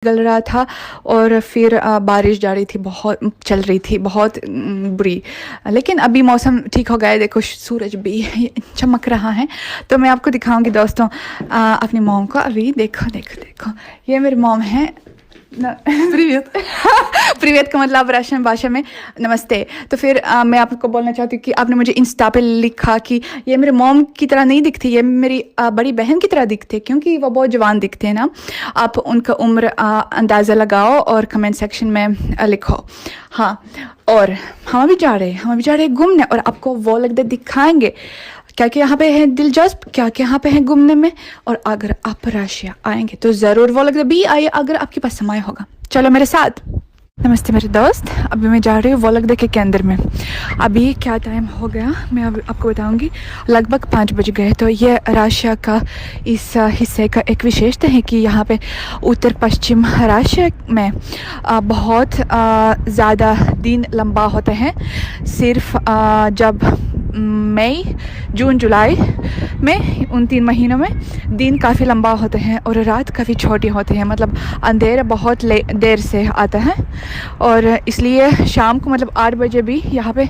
गल रहा था और फिर बारिश जा रही थी, बहुत चल रही थी, बहुत बुरी। लेकिन अभी मौसम ठीक हो गया है, देखो सूरज भी चमक रहा है। तो मैं आपको दिखाऊंगी दोस्तों अपनी मॉम को। अभी देखो देखो देखो, ये मेरी मॉम है। प्रीवियत प्रीवियत का मतलब रशियन भाषा में नमस्ते। तो फिर मैं आपको बोलना चाहती हूँ कि आपने मुझे इंस्टा पे लिखा कि ये मेरे मॉम की तरह नहीं दिखती, ये मेरी बड़ी बहन की तरह दिखते हैं, क्योंकि वो बहुत जवान दिखते हैं ना। आप उनका उम्र अंदाज़ा लगाओ और कमेंट सेक्शन में लिखो। हाँ, और हम अभी जा रहे हैं घूमने, और आपको वो लगता दिखाएंगे क्या क्या यहाँ पे है दिलचस्प, क्या क्या यहाँ पे है घूमने में। और अगर आप रशिया आएंगे तो ज़रूर वो लगता भी आइए, अगर आपके पास समय होगा। चलो मेरे साथ। नमस्ते मेरे दोस्त, अभी मैं जा रही हूँ वोलगदा के केंद्र में। अभी क्या टाइम हो गया मैं अभी आपको बताऊंगी, लगभग 5 बज गए। तो ये रशिया का इस हिस्से का एक विशेषता है कि यहाँ पे उत्तर पश्चिम रशिया में बहुत ज़्यादा दिन लंबा होते हैं। सिर्फ जब मई जून जुलाई में, उन 3 महीनों में दिन काफ़ी लंबा होते हैं और रात काफ़ी छोटी होती है। मतलब अंधेरा बहुत देर से आता है, और इसलिए शाम को मतलब 8 बजे भी यहाँ पे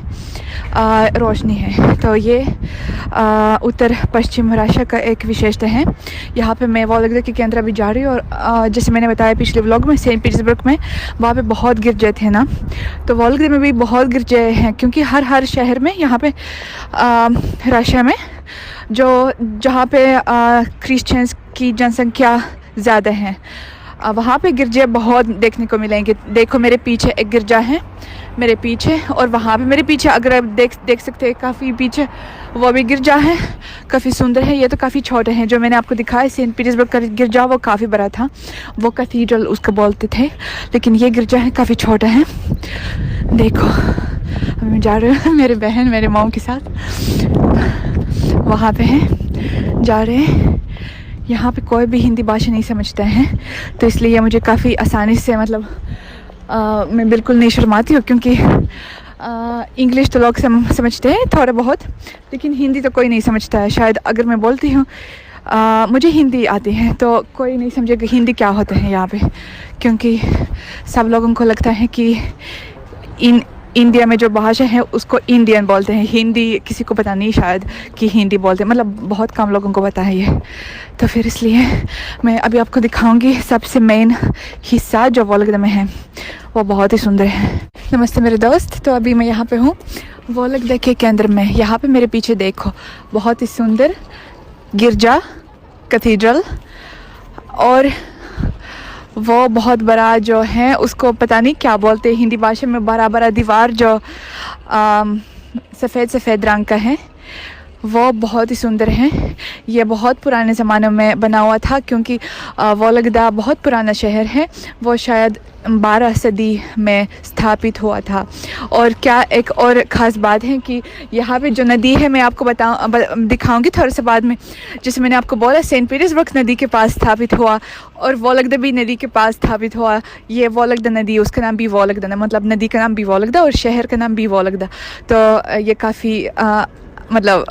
रोशनी है। तो ये उत्तर पश्चिम रशिया का एक विशेषता है। यहाँ पे मैं वोलगदा के केंद्र भी जा रही हूँ, और जैसे मैंने बताया पिछले व्लॉग में, सेंट पीटर्सबर्ग में वहाँ पे बहुत गिरजे थे ना, तो वोलगदा में भी बहुत गिरजे हैं, क्योंकि हर शहर में यहाँ पे रशिया में जहाँ पे क्रिश्चियंस की जनसंख्या ज़्यादा है, वहाँ पे गिरजे बहुत देखने को मिलेंगे। देखो मेरे पीछे एक गिरजा है, मेरे पीछे, और वहाँ पे मेरे पीछे अगर आप देख सकते हैं काफ़ी पीछे, वो भी गिरजा है, काफ़ी सुंदर है। ये तो काफ़ी छोटे हैं, जो मैंने आपको दिखाया सेंट पीटर्सबर्ग का गिरजा वो काफ़ी बड़ा था, वो कैथीड्रल उसको बोलते थे, लेकिन ये गिरजा है काफ़ी छोटा है। देखो अभी मैं जा रही हूँ मेरे बहन मेरे मॉम के साथ, वहाँ पे हैं, जा रहे हैं। यहाँ पे कोई भी हिंदी भाषा नहीं समझता है, तो इसलिए मुझे काफ़ी आसानी से मतलब मैं बिल्कुल नहीं शर्माती हूँ, क्योंकि इंग्लिश तो लोग समझते हैं थोड़ा बहुत, लेकिन हिंदी तो कोई नहीं समझता है। शायद अगर मैं बोलती हूँ मुझे हिंदी आती है तो कोई नहीं समझेगा हिंदी क्या होता है यहाँ पे, क्योंकि सब लोगों को लगता है कि इंडिया में जो भाषा है उसको इंडियन बोलते हैं, हिंदी किसी को पता नहीं शायद कि हिंदी बोलते हैं, मतलब बहुत कम लोगों को पता है ये। तो फिर इसलिए मैं अभी आपको दिखाऊंगी सबसे मेन हिस्सा जो वोलगदा में है, वो बहुत ही सुंदर है। नमस्ते मेरे दोस्त, तो अभी मैं यहाँ पे हूँ वोलगदा के केंद्र में। यहाँ पे मेरे पीछे देखो बहुत ही सुंदर गिरजा कैथीड्रल, और वो बहुत बड़ा जो है उसको पता नहीं क्या बोलते हैं हिंदी भाषा में, बड़ा बड़ा दीवार जो सफ़ेद रंग का है, वो बहुत ही सुंदर है। ये बहुत पुराने ज़मानों में बना हुआ था, क्योंकि वोलगदा बहुत पुराना शहर है, वो शायद 12 सदी में स्थापित हुआ था। और क्या एक और ख़ास बात है कि यहाँ पे जो नदी है, मैं आपको दिखाऊंगी थोड़ा सा बाद में। जैसे मैंने आपको बोला सेंट पीटर्सबर्ग नदी के पास स्थापित हुआ, और वोलगदा भी नदी के पास स्थापित हुआ। ये वोलगदा नदी, उसका नाम भी वोलगदा, मतलब नदी का नाम भी वोलगदा और शहर का नाम भी वोलगदा। तो ये काफ़ी मतलब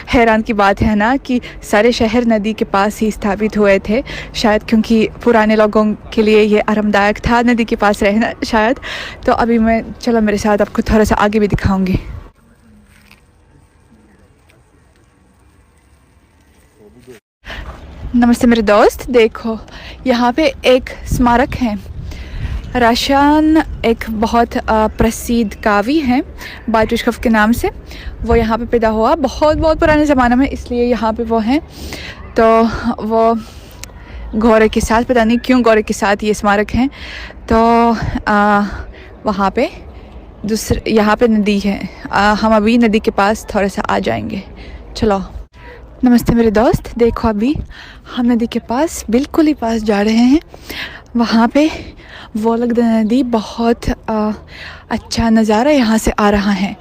हैरान की बात है ना कि सारे शहर नदी के पास ही स्थापित हुए थे, शायद क्योंकि पुराने लोगों के लिए ये आरामदायक था नदी के पास रहना शायद। तो अभी मैं, चलो मेरे साथ, आपको थोड़ा सा आगे भी दिखाऊंगी। नमस्ते मेरे दोस्त, देखो यहाँ पे एक स्मारक है। रशियन एक बहुत प्रसिद्ध कवि है बातुशकov के नाम से, वो यहाँ पे पैदा हुआ बहुत पुराने ज़माने में, इसलिए यहाँ पे वो हैं। तो वो घोड़े के साथ, पता नहीं क्यों घोड़े के साथ ये स्मारक है। तो वहाँ पे यहाँ पे नदी है, हम अभी नदी के पास थोड़ा सा आ जाएंगे। चलो। नमस्ते मेरे दोस्त, देखो अभी हम नदी के पास बिल्कुल ही पास जा रहे हैं। वहाँ पे वोलगदा नदी, बहुत अच्छा नज़ारा यहाँ से आ रहा है।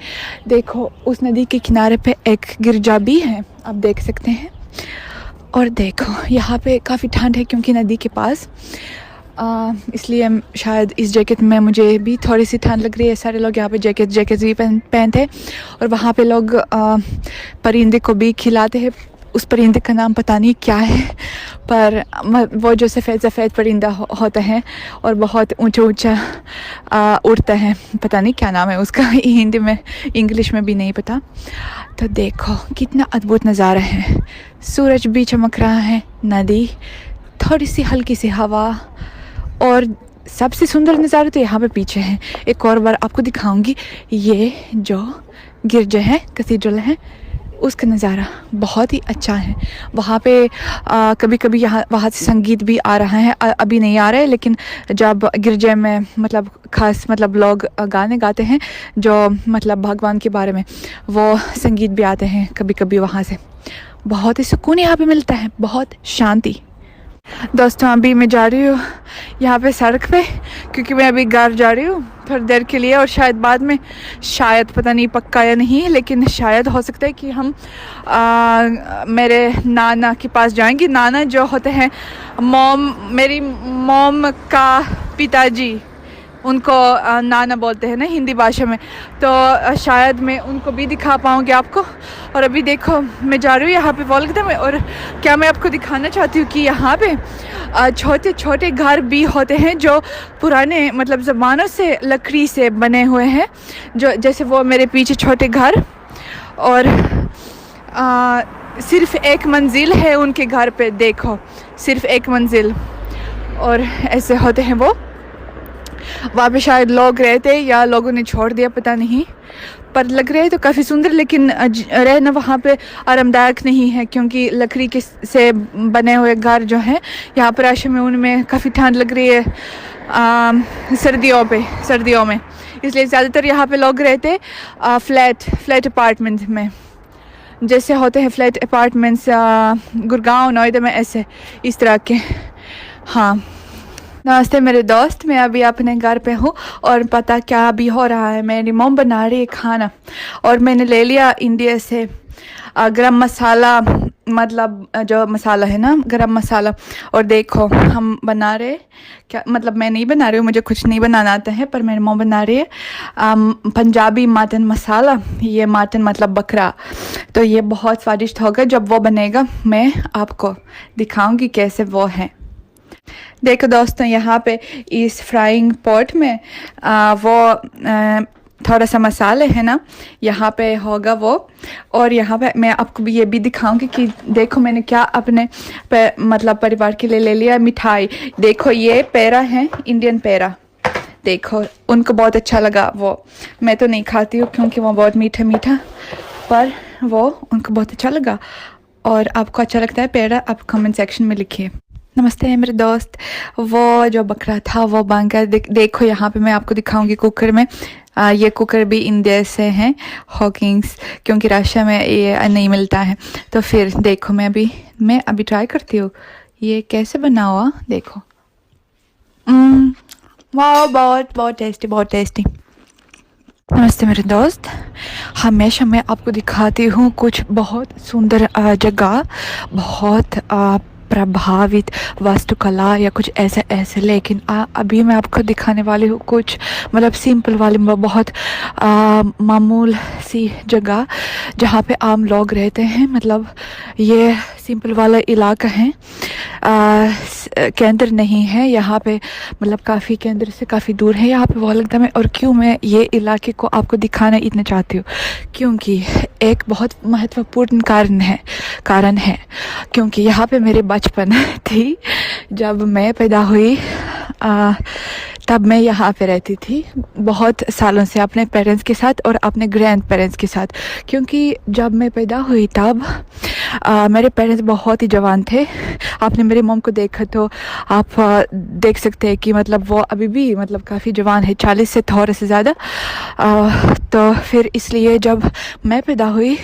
देखो उस नदी के किनारे पे एक गिरजा भी है, आप देख सकते हैं। और देखो यहाँ पे काफ़ी ठंड है, क्योंकि नदी के पास, इसलिए शायद इस जैकेट में मुझे भी थोड़ी सी ठंड लग रही है। सारे लोग यहाँ पे जैकेट भी पहनते हैं, और वहाँ पे लोग परिंदे को भी खिलाते हैं उस परिंदे का नाम पता नहीं क्या है, पर वो जो सफ़ेद सफ़ेद परिंदा होता है और बहुत ऊंचा ऊंचा उड़ता है, पता नहीं क्या नाम है उसका, हिंदी में इंग्लिश में भी नहीं पता। तो देखो कितना अद्भुत नज़ारा है, सूरज भी चमक रहा है, नदी, थोड़ी सी हल्की सी हवा, और सबसे सुंदर नज़ारा तो यहाँ पे पीछे है। एक और बार आपको दिखाऊंगी, ये जो गिरजा है, कैथेड्रल है, उसका नज़ारा बहुत ही अच्छा है। वहाँ पे कभी कभी यहाँ वहाँ से संगीत भी आ रहा है, अभी नहीं आ रहा है, लेकिन जब गिरजे में मतलब खास मतलब लोग गाने गाते हैं जो मतलब भगवान के बारे में, वो संगीत भी आते हैं कभी कभी वहाँ से। बहुत ही सुकून यहाँ पे मिलता है, बहुत शांति। दोस्तों अभी मैं जा रही हूँ यहाँ पे सड़क पे, क्योंकि मैं अभी घर जा रही हूँ थोड़ी देर के लिए, और शायद बाद में, शायद पता नहीं पक्का या नहीं, लेकिन शायद हो सकता है कि हम मेरे नाना के पास जाएंगे। नाना जो होते हैं मेरी मॉम का पिताजी, उनको नाना बोलते हैं ना हिंदी भाषा में, तो शायद मैं उनको भी दिखा पाऊँगी आपको। और अभी देखो मैं जा रही हूँ यहाँ पे वोल्गदा में, और क्या मैं आपको दिखाना चाहती हूँ कि यहाँ पे छोटे छोटे घर भी होते हैं जो पुराने मतलब ज़मानों से लकड़ी से बने हुए हैं, जो जैसे वो मेरे पीछे छोटे घर, और सिर्फ़ एक मंजिल है उनके घर पे, देखो सिर्फ़ एक मंजिल, और ऐसे होते हैं वो। वहाँ पे शायद लोग रहते या लोगों ने छोड़ दिया पता नहीं, पर लग रहे तो काफ़ी सुंदर, लेकिन रहना वहाँ पे आरामदायक नहीं है, क्योंकि लकड़ी के से बने हुए घर जो हैं यहाँ पर आशा में, उनमें काफ़ी ठंड लग रही है सर्दियों में, इसलिए ज़्यादातर यहाँ पे लोग रहते फ्लैट अपार्टमेंट में, जैसे होते हैं फ्लैट अपार्टमेंट्स गुड़गांव नोएडा में, ऐसे इस तरह के। हाँ नमस्ते मेरे दोस्त, मैं अभी अपने घर पे हूँ, और पता क्या अभी हो रहा है, मेरी मॉम बना रही है खाना, और मैंने ले लिया इंडिया से गरम मसाला, मतलब जो मसाला है ना गरम मसाला, और देखो हम बना रहे क्या, मतलब मैं नहीं बना रही हूँ, मुझे कुछ नहीं बनाना आता है, पर मेरी मॉम बना रही है पंजाबी मटन मसाला। ये मटन मतलब बकरा, तो ये बहुत स्वादिष्ट होगा। जब वो बनेगा मैं आपको दिखाऊंगी कैसे वो है। देखो दोस्तों यहाँ पे इस फ्राइंग पॉट में वो थोड़ा सा मसाले है ना, यहाँ पे होगा वो, और यहाँ पे मैं आपको ये भी दिखाऊंगी कि देखो मैंने क्या अपने मतलब परिवार के लिए ले लिया मिठाई। देखो ये पेड़ा है, इंडियन पेड़ा, देखो उनको बहुत अच्छा लगा वो, मैं तो नहीं खाती हूँ क्योंकि वो बहुत मीठा मीठा, पर वो उनको बहुत अच्छा लगा। और आपको अच्छा लगता है पेड़ा, आप कमेंट सेक्शन में लिखिए। नमस्ते मेरे दोस्त, वो जो बकरा था वो बन गया। देखो यहाँ पे मैं आपको दिखाऊंगी कुकर में। ये कुकर भी इंडिया से है, हॉकिंग्स, क्योंकि रशिया में ये नहीं मिलता है। तो फिर देखो मैं अभी ट्राई करती हूँ ये कैसे बना हुआ, देखो। वाह बहुत बहुत टेस्टी, बहुत टेस्टी। नमस्ते मेरे दोस्त, हमेशा मैं आपको दिखाती हूँ कुछ बहुत सुंदर जगह, बहुत प्रभावित वास्तुकला या कुछ ऐसे, लेकिन अभी मैं आपको दिखाने वाली हूँ कुछ मतलब सिंपल वाली, बहुत मामूल सी जगह जहाँ पे आम लोग रहते हैं। मतलब ये सिंपल वाला इलाका है, केंद्र नहीं है यहाँ पे, मतलब काफ़ी केंद्र से काफ़ी दूर है यहाँ पे वोल्गदा में। और क्यों मैं ये इलाके को आपको दिखाना इतना चाहती हूँ, क्योंकि एक बहुत महत्वपूर्ण कारण है क्योंकि यहाँ पे मेरे बचपन थी। जब मैं पैदा हुई तब मैं यहाँ पे रहती थी बहुत सालों से अपने पेरेंट्स के साथ और अपने ग्रैंड पेरेंट्स के साथ, क्योंकि जब मैं पैदा हुई तब मेरे पेरेंट्स बहुत ही जवान थे। आपने मेरी मॉम को देखा तो आप देख सकते हैं कि मतलब वो अभी भी मतलब काफ़ी जवान है, 40 से थोड़ा से ज़्यादा। तो फिर इसलिए जब मैं पैदा हुई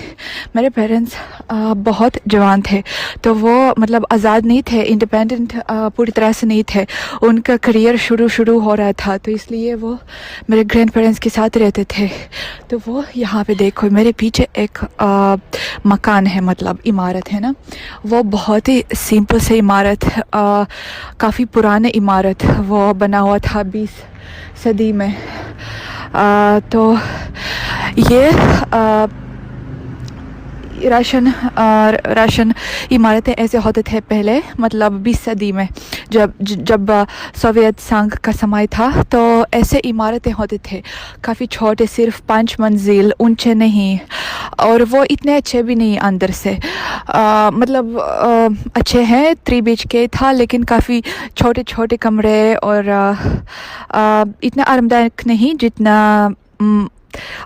मेरे पेरेंट्स बहुत जवान थे, तो वो मतलब आज़ाद नहीं थे, इंडिपेंडेंट पूरी तरह से नहीं थे, उनका करियर शुरू हो रहा था, तो इसलिए वो मेरे ग्रैंड पेरेंट्स के साथ रहते थे। तो वो यहाँ पे देखो मेरे पीछे एक मकान है, मतलब इमारत है ना, वो बहुत ही सिंपल से इमारत, काफ़ी पुराने इमारत, वो बना हुआ था 20 सदी में। तो राशन इमारतें ऐसे होते थे पहले, मतलब 20 सदी में जब सोवियत संघ का समय था, तो ऐसे इमारतें होते थे काफ़ी छोटे, सिर्फ 5 मंजिल, ऊंचे नहीं, और वो इतने अच्छे भी नहीं अंदर से। मतलब अच्छे हैं, 3 BHK था, लेकिन काफ़ी छोटे छोटे कमरे, और इतना आरामदायक नहीं जितना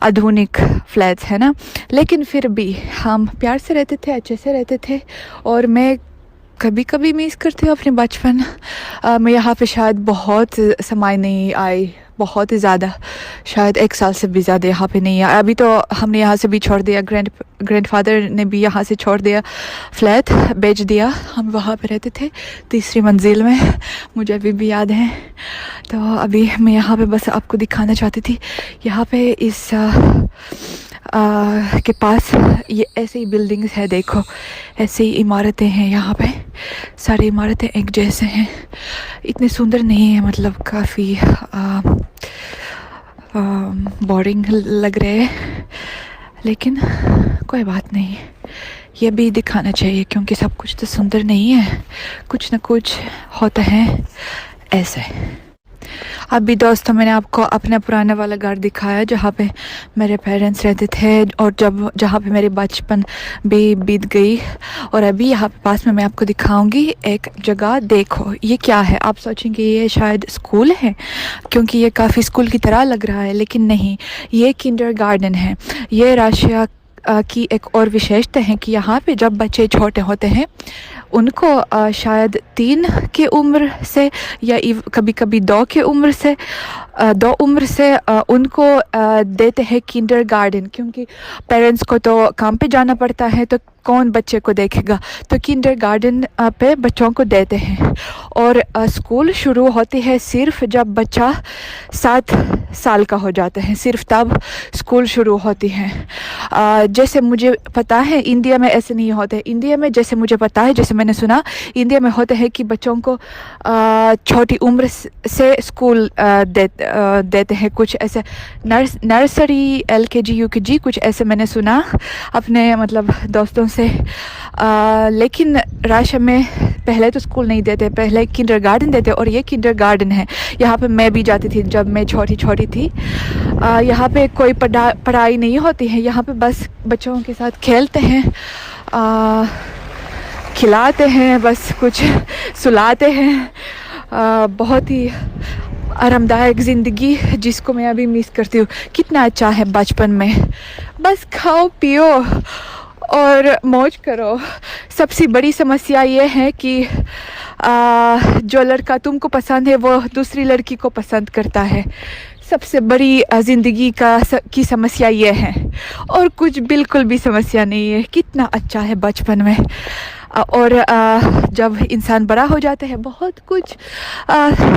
आधुनिक फ्लैट्स है ना। लेकिन फिर भी हम प्यार से रहते थे, अच्छे से रहते थे, और मैं कभी कभी मिस करती हूँ अपने बचपन। मैं यहाँ पे शायद बहुत समय नहीं आई, बहुत ही ज़्यादा, शायद 1 साल से भी ज़्यादा यहाँ पे नहीं आया। अभी तो हमने यहाँ से भी छोड़ दिया, ग्रैंडफादर ने भी यहाँ से छोड़ दिया, फ्लैट बेच दिया। हम वहाँ पे रहते थे 3री मंजिल में, मुझे अभी भी याद है। तो अभी मैं यहाँ पे बस आपको दिखाना चाहती थी, यहाँ पे इस के पास ये ऐसे ही बिल्डिंग्स है, देखो ऐसे ही इमारतें हैं यहाँ पे, सारी इमारतें एक जैसे हैं, इतने सुंदर नहीं है, मतलब काफ़ी बोरिंग लग रहे हैं, लेकिन कोई बात नहीं, ये भी दिखाना चाहिए, क्योंकि सब कुछ तो सुंदर नहीं है, कुछ ना कुछ होता है ऐसे। अभी दोस्तों मैंने आपको अपना पुराना वाला घर दिखाया, जहाँ पे मेरे पेरेंट्स रहते थे, और जहाँ पे मेरी बचपन भी बीत गई। और अभी यहाँ पे पास में मैं आपको दिखाऊंगी एक जगह, देखो ये क्या है। आप सोचेंगे ये शायद स्कूल है, क्योंकि ये काफ़ी स्कूल की तरह लग रहा है, लेकिन नहीं, ये किंडरगार्टन है। ये रशिया की एक और विशेषता है कि यहाँ पे जब बच्चे छोटे होते हैं, उनको शायद 3 की उम्र से या कभी कभी 2 की उम्र से 2 उम्र से उनको देते हैं किंडरगार्टन, क्योंकि पेरेंट्स को तो काम पे जाना पड़ता है, तो कौन बच्चे को देखेगा, तो किंडरगार्टन पे बच्चों को देते हैं। और स्कूल शुरू होती है सिर्फ जब बच्चा 7 साल का हो जाता है, सिर्फ तब स्कूल शुरू होती है। जैसे मुझे पता है इंडिया में ऐसे नहीं होते। इंडिया में जैसे मुझे पता है, जैसे मैंने सुना, इंडिया में होते हैं कि बच्चों को छोटी उम्र से स्कूल देते हैं, कुछ ऐसे नर्सरी, LKG UKG, कुछ ऐसे मैंने सुना अपने मतलब दोस्तों से। लेकिन राशिया में पहले तो स्कूल नहीं देते, पहले किंडरगार्टन देते, और ये किंडरगार्टन है। यहाँ पे मैं भी जाती थी जब मैं छोटी थी। यहाँ पे कोई पढ़ाई नहीं होती है, यहाँ पे बस बच्चों के साथ खेलते हैं, खिलाते हैं, बस कुछ सुलाते हैं। बहुत ही आरामदायक ज़िंदगी, जिसको मैं अभी मिस करती हूँ। कितना अच्छा है बचपन में, बस खाओ पियो और मौज करो। सबसे बड़ी समस्या ये है कि जो लड़का तुमको पसंद है वो दूसरी लड़की को पसंद करता है। सबसे बड़ी ज़िंदगी की समस्या ये है, और कुछ बिल्कुल भी समस्या नहीं है। कितना अच्छा है बचपन में। और जब इंसान बड़ा हो जाता है, बहुत कुछ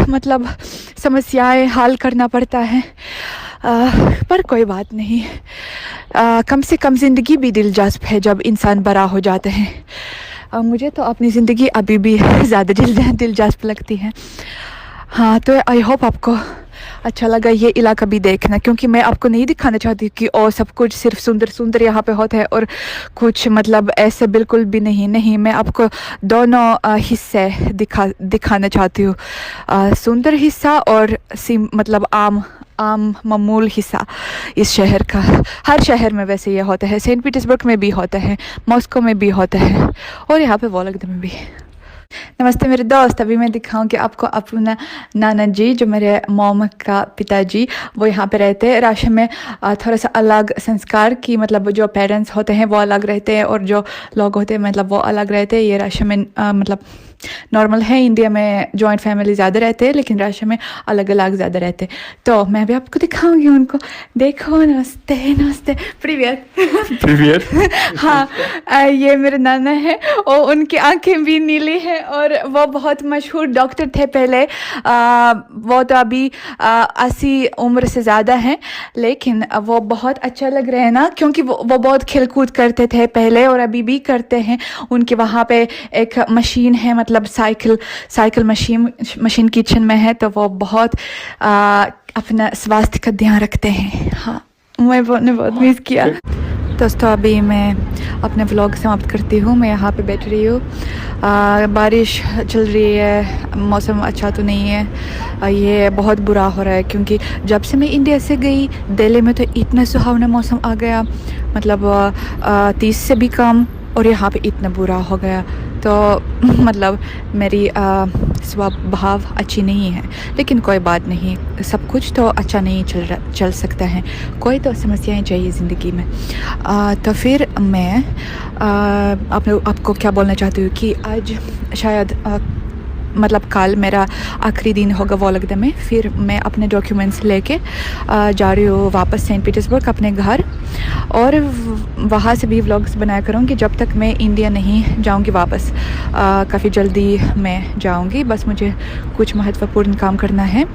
मतलब समस्याएं हल करना पड़ता है, पर कोई बात नहीं। कम से कम ज़िंदगी भी दिलचस्प है जब इंसान बड़ा हो जाता है। मुझे तो अपनी ज़िंदगी अभी भी ज़्यादा दिलचस्प लगती है। हाँ, तो आई होप आपको अच्छा लगा ये इलाका भी देखना, क्योंकि मैं आपको नहीं दिखाना चाहती कि और सब कुछ सिर्फ सुंदर यहाँ पे होता है और कुछ मतलब ऐसे बिल्कुल भी नहीं। मैं आपको दोनों हिस्से दिखाना चाहती हूँ, सुंदर हिस्सा और मतलब आम मामूल हिस्सा इस शहर का। हर शहर में वैसे ये होता है, सेंट पीटर्सबर्ग में भी होता है, मॉस्को में भी होता है, और यहाँ पे वोलोगदा में भी। नमस्ते मेरे दोस्त, अभी मैं दिखाऊंगी आपको अपना नाना जी, जो मेरे मॉम का पिताजी, वो यहाँ पे रहते हैं। राशिया में थोड़ा सा अलग संस्कार की, मतलब जो पेरेंट्स होते हैं वो अलग रहते हैं, और जो लोग होते हैं मतलब वो अलग रहते हैं। ये राशिया में मतलब नॉर्मल है। इंडिया में जॉइंट फैमिली ज़्यादा रहते हैं, लेकिन राशिया में अलग अलग ज़्यादा रहते हैं। तो मैं भी आपको दिखाऊंगी उनको। देखो, नमस्ते प्रीवियत हाँ, ये मेरे नाना है, और उनकी आंखें भी नीली हैं, और वो बहुत मशहूर डॉक्टर थे पहले। वो तो अभी 80 उम्र से ज़्यादा हैं, लेकिन वो बहुत अच्छा लग रहे हैं ना, क्योंकि वो बहुत खेलकूद करते थे पहले, और अभी भी करते हैं। उनके वहाँ पे एक मशीन है, मतलब साइकिल मशीन किचन में है, तो वो बहुत अपना स्वास्थ्य का ध्यान रखते हैं। हाँ, मैंने बहुत मिस किया। दोस्तों अभी मैं अपने व्लॉग समाप्त करती हूँ। मैं यहाँ पे बैठ रही हूँ, बारिश चल रही है, मौसम अच्छा तो नहीं है। ये बहुत बुरा हो रहा है क्योंकि जब से मैं इंडिया से गई दिल्ली में तो इतना सुहावना मौसम आ गया, मतलब 30 से भी कम, और यहाँ पे इतना बुरा हो गया। तो मतलब मेरी स्वभाव अच्छी नहीं है, लेकिन कोई बात नहीं, सब कुछ तो अच्छा नहीं चल सकता है, कोई तो समस्याएं चाहिए ज़िंदगी में। तो फिर मैं आपको क्या बोलना चाहती हूँ कि आज शायद मतलब कल मेरा आखिरी दिन होगा वोलगदा में। फिर मैं अपने डॉक्यूमेंट्स लेके जा रही हूँ वापस सेंट पीटर्सबर्ग अपने घर, और वहाँ से भी व्लॉग्स बनाया करूँगी जब तक मैं इंडिया नहीं जाऊँगी वापस। काफ़ी जल्दी मैं जाऊँगी, बस मुझे कुछ महत्वपूर्ण काम करना है।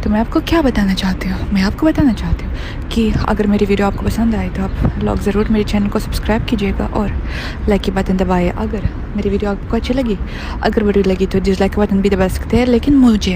तो मैं आपको क्या बताना चाहती हूँ, मैं आपको बताना चाहती हूँ कि अगर मेरी वीडियो आपको पसंद आए तो आप लोग ज़रूर मेरे चैनल को सब्सक्राइब कीजिएगा और लाइक की बटन दबाइए। अगर मेरी वीडियो आपको अच्छी लगी, अगर बुरी लगी तो डिसलाइक का बटन भी दबा सकते हैं, लेकिन मुझे